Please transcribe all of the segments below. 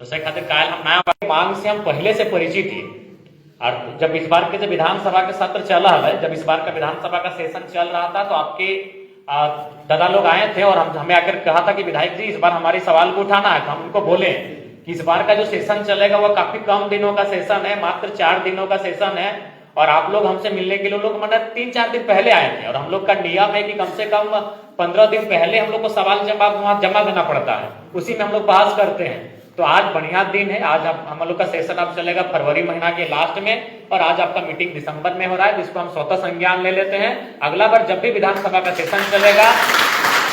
तो खातिर काल हम नया मांग से हम पहले से परिचित ही। और जब इस बार के जब विधानसभा के सत्र चल रहा है, जब इस बार का विधानसभा का सेशन चल रहा था, तो आपके दादा लोग आए थे और हमें आकर कहा था कि विधायक जी इस बार हमारे सवाल को उठाना है। तो हम उनको बोले कि इस बार का जो सेशन चलेगा वो काफी कम दिनों का सेशन है, मात्र 4 दिनों का सेशन है। और आप लोग हमसे मिलने के लिए लोग मतलब 3-4 दिन पहले आए थे, और हम लोग का नियम है कि कम से कम 15 दिन पहले हम लोग को सवाल जवाब वहां जमा देना पड़ता है, उसी में हम लोग बहस करते हैं। तो आज बढ़िया दिन है, आज हम लोग का सेशन अब चलेगा फरवरी महीना के लास्ट में, और आज आपका मीटिंग दिसंबर में हो रहा है, जिसको हम स्वतः संज्ञान ले लेते हैं। अगला बार जब भी विधानसभा का सेशन चलेगा,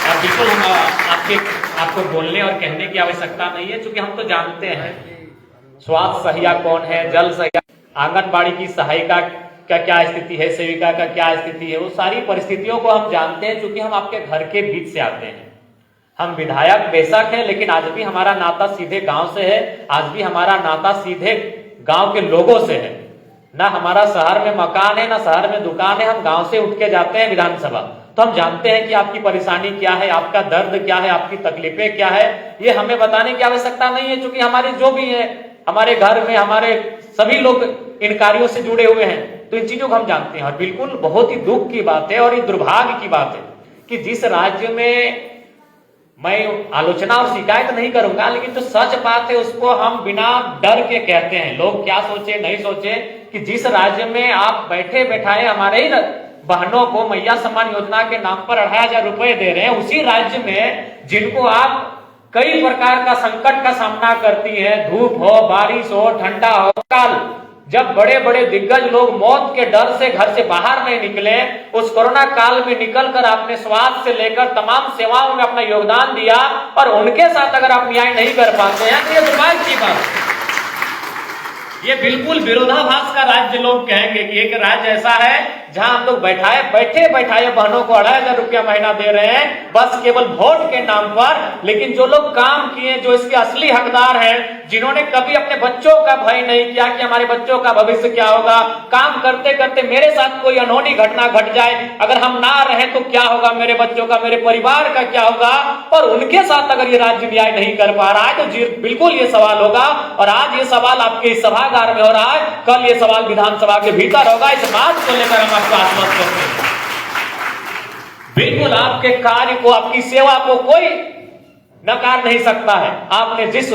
और बिल्कुल हम आपको बोलने और कहने की आवश्यकता नहीं है, क्योंकि हम तो जानते हैं स्वास्थ्य सहिया कौन है, जल सहिया, आंगनबाड़ी की सहायिका का क्या स्थिति है, सेविका का क्या स्थिति है, वो सारी परिस्थितियों को हम जानते हैं, क्योंकि हम आपके घर के बीच से आते हैं। हम विधायक बेशक हैं, लेकिन आज भी हमारा नाता सीधे गांव से है, आज भी हमारा नाता सीधे गांव के लोगों से है। ना हमारा शहर में मकान है, ना शहर में दुकान है, हम गांव से उठ के जाते हैं विधानसभा। तो हम जानते हैं कि आपकी परेशानी क्या है, आपका दर्द क्या है, आपकी तकलीफें क्या है, ये हमें बताने की आवश्यकता नहीं है, क्योंकि हमारे जो भी है, हमारे घर में हमारे सभी लोग इन कार्यों से जुड़े हुए हैं, तो इन चीजों को हम जानते हैं। और बिल्कुल बहुत ही दुख की बात है और ये दुर्भाग्य की बात है कि जिस राज्य में, मैं आलोचना और शिकायत नहीं करूंगा, लेकिन जो सच बात है उसको हम बिना डर के कहते हैं। लोग क्या सोचे नहीं सोचे कि जिस राज्य में आप बैठे बैठाए हमारे ही बहनों को मैया सम्मान योजना के नाम पर 2500 रुपए दे रहे हैं, उसी राज्य में जिनको आप कई प्रकार का संकट का सामना करती है, धूप हो, बारिश हो, ठंडा हो, काल, जब बड़े बड़े दिग्गज लोग मौत के डर से घर से बाहर नहीं निकले, उस कोरोना काल में निकलकर आपने स्वास्थ्य से लेकर तमाम सेवाओं में अपना योगदान दिया, और उनके साथ अगर आप न्याय नहीं कर पाते हैं तो ये दुर्भाग्य की बात है। ये बिल्कुल विरोधाभास का राज्य लोग कहेंगे कि एक राज्य ऐसा है जहां हम लोग बैठे बैठाए बहनों को 2500 रुपया महीना दे रहे हैं, बस केवल वोट के नाम पर। लेकिन जो लोग काम किए, जो इसके असली हकदार हैं, जिन्होंने कभी अपने बच्चों का भय नहीं किया कि हमारे बच्चों का भविष्य क्या होगा, काम करते करते मेरे साथ कोई अनहोनी घटना घट जाए, अगर हम ना रहे तो क्या होगा, मेरे बच्चों का, मेरे परिवार का क्या होगा, और उनके साथ अगर ये राज्य न्याय नहीं कर पा रहा है तो बिल्कुल ये सवाल होगा। और आज ये सवाल आपके सभागार में हो रहा है, कल ये सवाल विधानसभा के भीतर होगा। इस बात को लेकर हम आपको आश्वस्त करते हैं, बिल्कुल आपके कार्य को, आपकी सेवा को कोई नकार नहीं सकता है। आपने जिस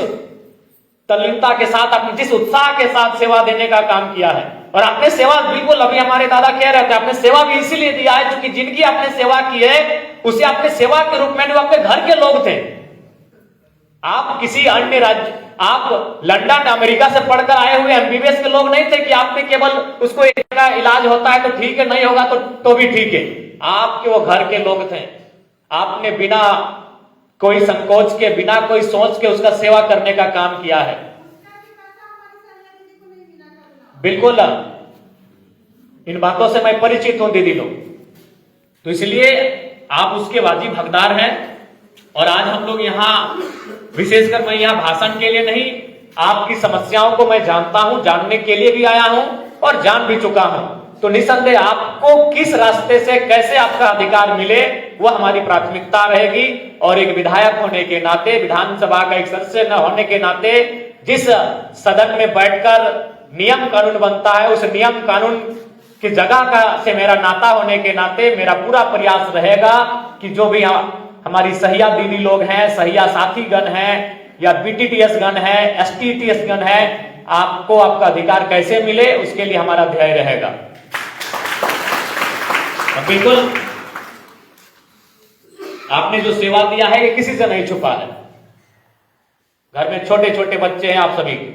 तल्लीनता के साथ, आपने जिस उत्साह के साथ सेवा देने का काम किया है, और आपने सेवा बिल्कुल, अभी हमारे दादा कह रहे थे, आपने सेवा भी इसीलिए दिया है क्योंकि जिनकी आपने सेवा की है उसे आपने सेवा के रूप में, वो आपके घर के लोग थे। आप किसी अन्य राज्य, आप लंदन अमेरिका से पढ़कर आए हुए एमबीबीएस के लोग नहीं थे कि आपने केवल उसको एक का इलाज होता है तो ठीक है, नहीं होगा तो भी ठीक है। आपके वो घर के लोग थे, आपने बिना कोई संकोच के, बिना कोई सोच के उसका सेवा करने का काम किया है। बिल्कुल इन बातों से मैं परिचित हूं दीदी लोग, तो इसलिए आप उसके वाजिब हकदार हैं। और आज हम लोग यहाँ विशेषकर, मैं यहाँ भाषण के लिए नहीं, आपकी समस्याओं को मैं जानता हूं, जानने के लिए भी आया हूं और जान भी चुका हूं। तो निसंदेह आपको किस रास्ते से कैसे आपका अधिकार मिले, वह हमारी प्राथमिकता रहेगी। और एक विधायक होने के नाते, विधानसभा का एक सदस्य न होने के नाते, जिस सदन में बैठकर नियम कानून बनता है, उस नियम कानून की जगह का से मेरा नाता होने के नाते मेरा पूरा प्रयास रहेगा कि जो भी हमारी सहिया दीदी लोग हैं, सहिया साथी गण हैं, या बीटीटीएस गण है, एसटीटीएस गण है, आपको आपका अधिकार कैसे मिले, उसके लिए हमारा ध्येय रहेगा। बिल्कुल आपने जो सेवा दिया है ये किसी से नहीं छुपा है। घर में छोटे छोटे बच्चे हैं आप सभी के,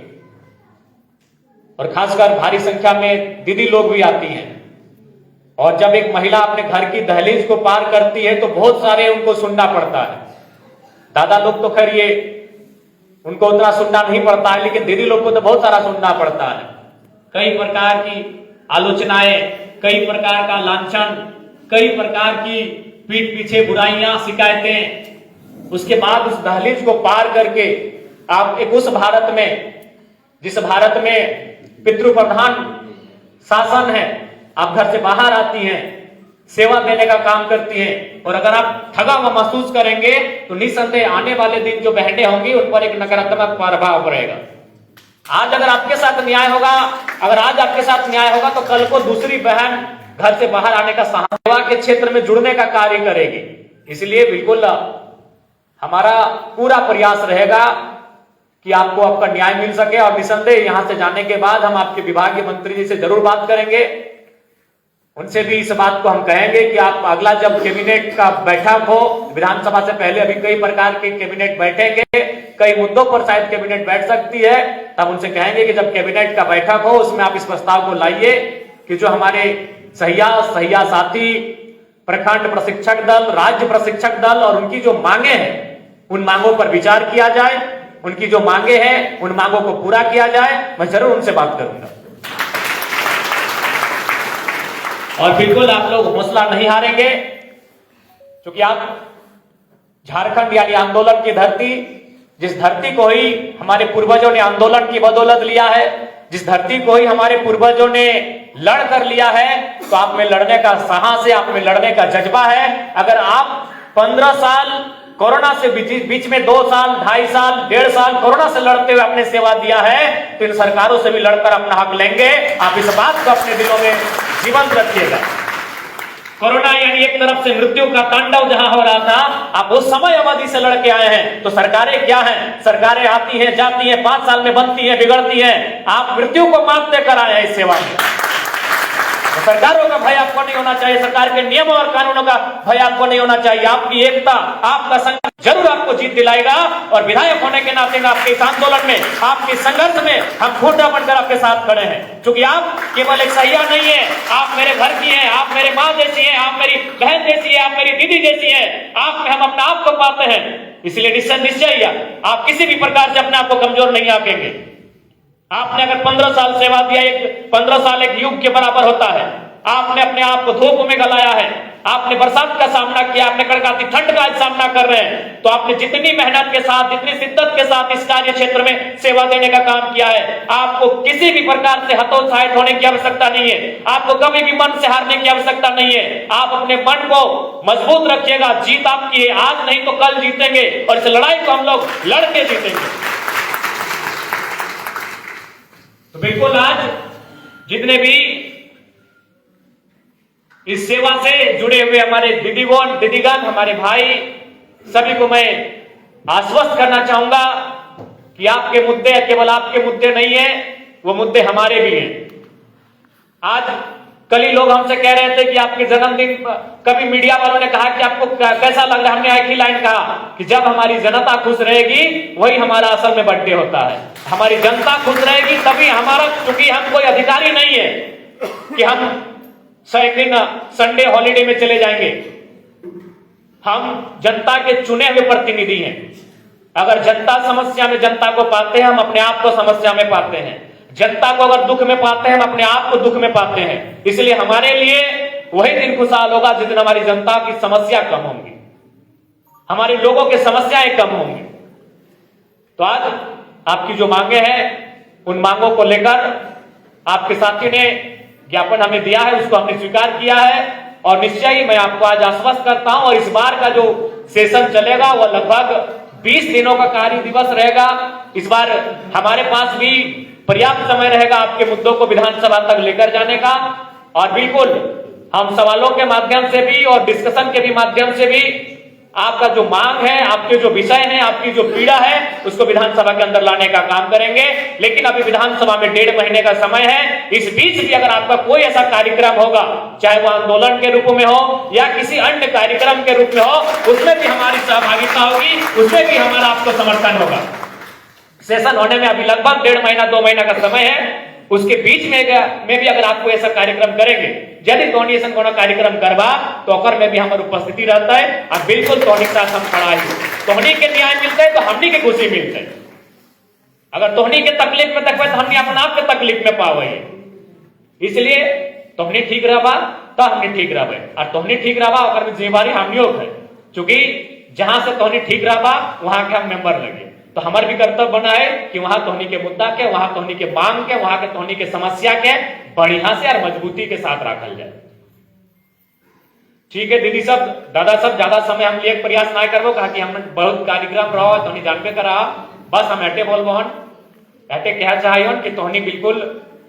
और खासकर भारी संख्या में दीदी लोग भी आती हैं। और जब एक महिला अपने घर की दहलीज को पार करती है तो बहुत सारे उनको सुनना पड़ता है। दादा लोग तो खैर ये उनको उतना सुनना नहीं पड़ता है, लेकिन दीदी लोग को तो बहुत सारा सुनना पड़ता है। कई प्रकार की आलोचनाएं, कई प्रकार का लांछन, कई प्रकार की पीठ पीछे बुराइयां, शिकायतें। उसके बाद उस दहलीज को पार करके आप एक उस भारत में, जिस भारत में पितृप्रधान शासन है, आप घर से बाहर आती हैं, सेवा देने का काम करती हैं। और अगर आप ठगा हुआ महसूस करेंगे तो निसंदेह आने वाले दिन जो बहनें होंगी उन पर एक नकारात्मक प्रभाव पड़ेगा। आज अगर आपके साथ न्याय होगा, अगर आज आपके साथ न्याय होगा तो कल को दूसरी बहन घर से बाहर आने का साहस, सेवा के क्षेत्र में जुड़ने का कार्य करेगी। इसलिए बिल्कुल हमारा पूरा प्रयास रहेगा कि आपको आपका न्याय मिल सके। और निसंदेह यहां से जाने के बाद हम आपके विभागीय मंत्री जी से जरूर बात करेंगे, उनसे भी इस बात को हम कहेंगे कि आप अगला जब कैबिनेट का बैठक हो, विधानसभा से पहले अभी कई प्रकार के कैबिनेट बैठेंगे, कई मुद्दों पर शायद कैबिनेट बैठ सकती है, तब उनसे कहेंगे कि जब कैबिनेट का बैठक हो उसमें आप इस प्रस्ताव को लाइए कि जो हमारे सहिया साथी, प्रखंड प्रशिक्षक दल, राज्य प्रशिक्षक दल और उनकी जो मांगे हैं उन मांगों पर विचार किया जाए, उनकी जो मांगे हैं उन मांगों को पूरा किया जाए। मैं जरूर उनसे बात करूंगा। और बिल्कुल आप लोग हौसला नहीं हारेंगे, क्योंकि आप झारखंड यानी आंदोलन की धरती, जिस धरती को ही हमारे पूर्वजों ने आंदोलन की बदौलत लिया है, जिस धरती को ही हमारे पूर्वजों ने लड़ कर लिया है, तो आप में लड़ने का साहस है, आप में लड़ने का जज्बा है। अगर आप 15 साल कोरोना से बीच में 2 साल, 2.5 साल, 1.5 साल कोरोना से लड़ते हुए आपने सेवा दिया है, तो इन सरकारों से भी लड़कर अपना हक लेंगे। आप इस बात को अपने दिलों में जीवंत रखिएगा। कोरोना यानी एक तरफ से मृत्यु का तांडव जहां हो रहा था, आप उस समय अवधि से लड़के आए हैं। तो सरकारें क्या हैं? सरकारें आती हैं, जाती हैं, 5 साल में बनती हैं, बिगड़ती हैं। आप मृत्यु को मात देकर आए हैं इस सेवा में। तो सरकारों का भय आपको नहीं होना चाहिए, सरकार के नियमों और कानूनों का भय आपको नहीं होना चाहिए। आपकी एकता, आपका संघर्ष जरूर आपको जीत दिलाएगा। और विधायक होने के नाते आपके इस आंदोलन में, आपके संघर्ष में हम खूंटा बनकर आपके साथ खड़े हैं, क्योंकि आप केवल एक सहिया नहीं है, आप मेरे घर की हैं, आप मेरे माँ जैसी हैं, आप मेरी बहन जैसी है, आप मेरी दीदी जैसी है। आप में हम अपने आप को पाते हैं, इसलिए निश्चय आप किसी भी प्रकार से अपने आप को कमजोर नहीं आंकेंगे। आपने अगर 15 साल सेवा दिया, 15 साल एक युग के बराबर होता है। आपने अपने आप को धूप में गलाया है, आपने बरसात का सामना किया, आपने कड़काती ठंड का सामना कर रहे हैं, तो आपने जितनी मेहनत के साथ, जितनी शिद्दत के साथ इस कार्य क्षेत्र में सेवा देने का काम किया है, आपको किसी भी प्रकार से हतोत्साहित होने की आवश्यकता नहीं है, आपको कभी भी मन से हारने की आवश्यकता नहीं है। आप अपने मन को मजबूत रखिएगा, जीत आपकी है, आज नहीं तो कल जीतेंगे, और इस लड़ाई को हम लोग लड़के जीतेंगे। तो बिल्कुल आज जितने भी इस सेवा से जुड़े हुए हमारे दीदीगण, हमारे भाई, सभी को मैं आश्वस्त करना चाहूंगा कि आपके मुद्दे केवल आपके मुद्दे नहीं है, वो मुद्दे हमारे भी हैं। आज कल ही लोग हमसे कह रहे थे कि आपके जन्मदिन, कभी मीडिया वालों ने कहा कि आपको कैसा लग रहा है, हमने एक ही लाइन कहा कि जब हमारी जनता खुश रहेगी वही हमारा असल में बर्थडे होता है। हमारी जनता खुश रहेगी तभी हमारा, क्योंकि हम कोई अधिकारी नहीं है कि हम एक दिन संडे हॉलीडे में चले जाएंगे। हम जनता के चुने हुए प्रतिनिधि हैं। अगर जनता समस्या में जनता को पाते हैं, हम अपने आप को समस्या में पाते हैं। जनता को अगर दुख में पाते हैं, हम अपने आप को दुख में पाते हैं। इसलिए हमारे लिए वही दिन खुशहाल होगा जिस दिन हमारी जनता की समस्या कम होंगी, हमारे लोगों की समस्याएं कम होंगी। तो आज आपकी जो मांगे हैं, उन मांगों को लेकर आपके साथी ने ज्ञापन हमें दिया है, उसको हमने स्वीकार किया है। और निश्चय ही मैं आपको आज आश्वस्त करता हूं, और इस बार का जो सेशन चलेगा वह लगभग 20 दिनों का कार्य दिवस रहेगा। इस बार हमारे पास भी पर्याप्त समय रहेगा आपके मुद्दों को विधानसभा तक लेकर जाने का। और बिल्कुल हम सवालों के माध्यम से भी और डिस्कशन के भी माध्यम से भी आपका जो मांग है, आपके जो विषय हैं, आपकी जो पीड़ा है, उसको विधानसभा के अंदर लाने का काम करेंगे। लेकिन अभी विधानसभा में 1.5 महीने का समय है। इस बीच भी अगर आपका कोई ऐसा कार्यक्रम होगा, चाहे वो आंदोलन के रूप में हो या किसी अन्य कार्यक्रम के रूप में हो, उसमें भी हमारी सहभागिता होगी, उसमें भी हमारा आपको समर्थन होगा। सेशन होने में अभी लगभग 1.5 महीना 2 महीना का समय है। उसके बीच में भी अगर आपको ऐसा कार्यक्रम करेंगे, यदि तोहनी ऐसा कोनो कार्यक्रम करवा तो ओकर में भी हमारी उपस्थिति रहता है। और बिल्कुल तोहनी के साथ हम खड़ा है, तोहनी के न्याय मिलते है तो हमनी के खुशी मिलते है। अगर तोहनी के तकलीफ में देखबे तो हमनी अपना आप के तकलीफ में पावे। इसलिए तोहनी ठीक रहबा तो हमनी ठीक रहबे, और तोहनी ठीक रहबा ओकर में जिम्मेवारी हमनियों है, क्योंकि जहां से तोहनी ठीक रहबा वहां के हम मेंबर लगे। तो हमार भी कर्तव्य बना है कि वहां तोहनी के मुद्दा के, वहां तोहनी के मांग के, वहां के तोहनी के समस्या के बढ़िया से और मजबूती के साथ रखल जाए। ठीक है दीदी सब दादा सब ज्यादा समय हम लिए प्रयास ना करबो कहा कि हम बहुत कार्यक्रम रहो तोहनी जानबे करा बस हम एटे बोलबो हन एटे कह चाहिए कि तोहनी बिल्कुल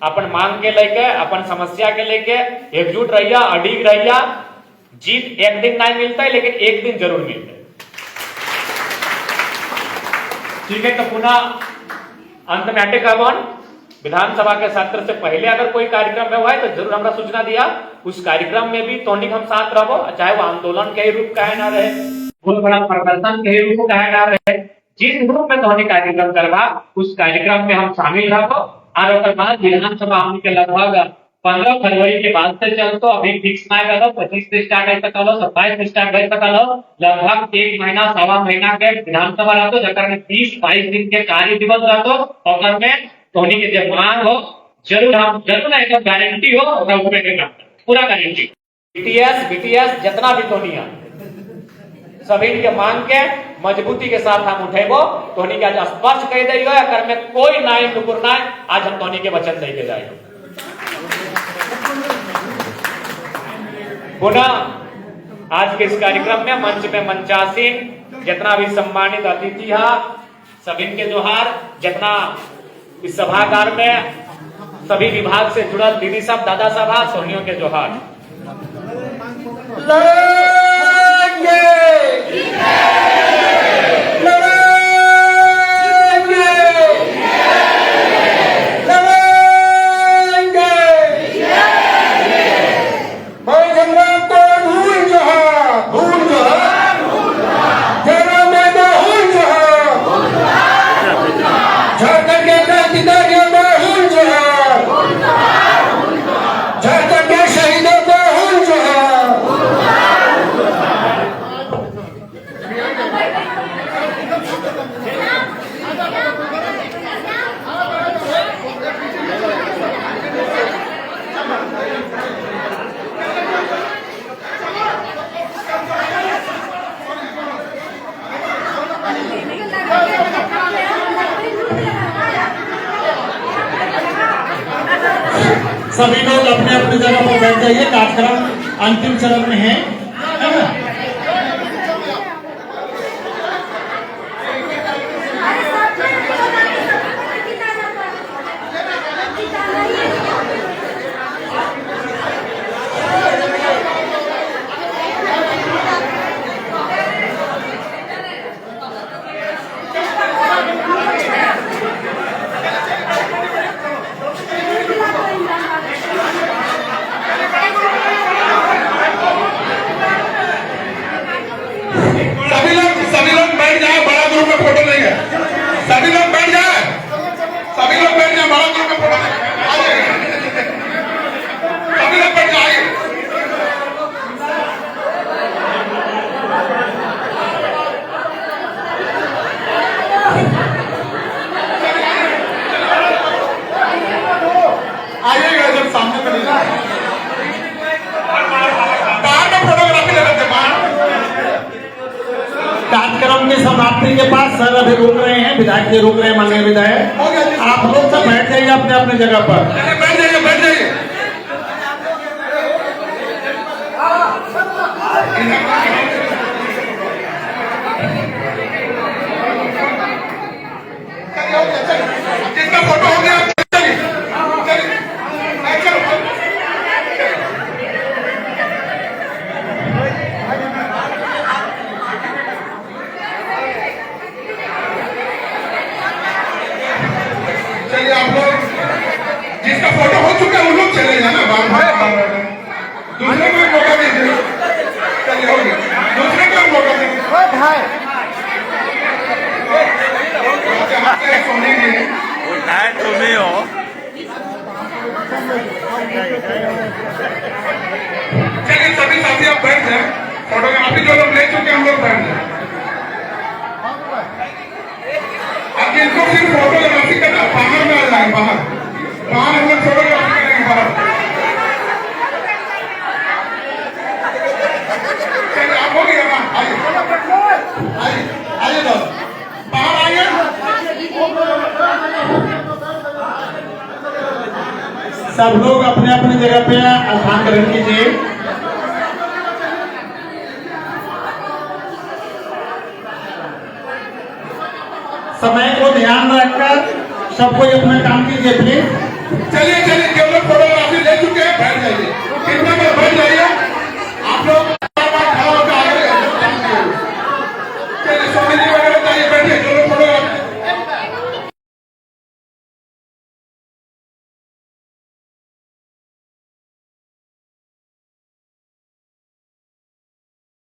अपन मांग के लेके अपन समस्या के लेके एकजुट रहिया अडिग रहिया। जीत एक दिन नहीं मिलता है लेकिन एक दिन जरूर मिलता है। ठीक है तो पुनः अंत में एटे कहबन विधानसभा के सत्र से पहले अगर कोई कार्यक्रम में हुआ है तो जरूर हमरा सूचना दिया। उस कार्यक्रम में भी तोहनी हम साथ रहो चाहे वो आंदोलन के रूप कहे ना रहे बहुत बड़ा प्रदर्शन के रूप कहे ना रहे जिस रूप में तोहनी कार्यक्रम करवा उस कार्यक्रम में हम शामिल रहो। और बाद विधानसभा हम के लगभग 15 फरवरी के बाद से चलतो अभी फिक्स ना करो 25 से स्टार्ट है सकलो 27 से स्टार्ट है सकलो लगभग 1 महीना सवा महीना के विधानसभा रहतो जकर में 20-22 दिन के कार्य दिवस रहतो ओकर में तोहनी के जब मांग हो जरूर हम जरूर ना एकदम गारंटी हो ओकरा ऊपर के काम पूरा गारंटी बीटीएस जितना भी तोहनी है सभी के मांग के मजबूती के साथ हम उठेबो तोहनी के आज स्पष्ट कह दियो अगर में कोई नाई नुकुर ना आज हम तोहनी के वचन दे के जाए। पुनः आज के इस कार्यक्रम में मंच में मंचासीन जितना भी सम्मानित अतिथि है सभी के जोहार जितना इस सभागार में सभी विभाग से जुड़ल दीदी साहब दादा साहब सोनियों के जोहार। सभी लोग अपने अपने जगह पर बैठ जाइए कार्यक्रम अंतिम चरण में है ना? सभी लोग बैठ जाए बड़ा ग्रुप में फोटो सभी लोग बैठ जाए। आइएगा जब सामने में नहीं बाहर में फोटोग्राफी ले लेते कार्यक्रम के समाप्ति के पास सर अभी रुक रहे हैं विधायक जी रुक रहे हैं माननीय विधायक आप लोग सब बैठ जाइए अपने अपने जगह पर बैठ जाइए जिसका फोटो हो गया आप लोग जिसका फोटो हो चुका है उन लोग चले जाना दूसरे को मौका दीजिए। चलिए हो गया दूसरे को मौका दीजिए तुम्हें हो चलिए सभी साथी आप बैठ जाए फोटोग्राफी जो लोग ले चुके हैं हम लोग बैठ जाए। अब जिनको सिर्फ फोटोग्राफी करना बाहर में आ जाए बाहर हम लोग फोटोग्राफी करेंगे बाहर। चलिए आप हो गया ना आइए तो बाहर आइए। सब लोग अपने अपने जगह पे स्थान ग्रहण कीजिए। को ध्यान रखकर सबको अपना काम कीजिए प्लीज। चलिए चलिए, जो लोग फोटोग्राफी ले चुके हैं बैठ जाइए।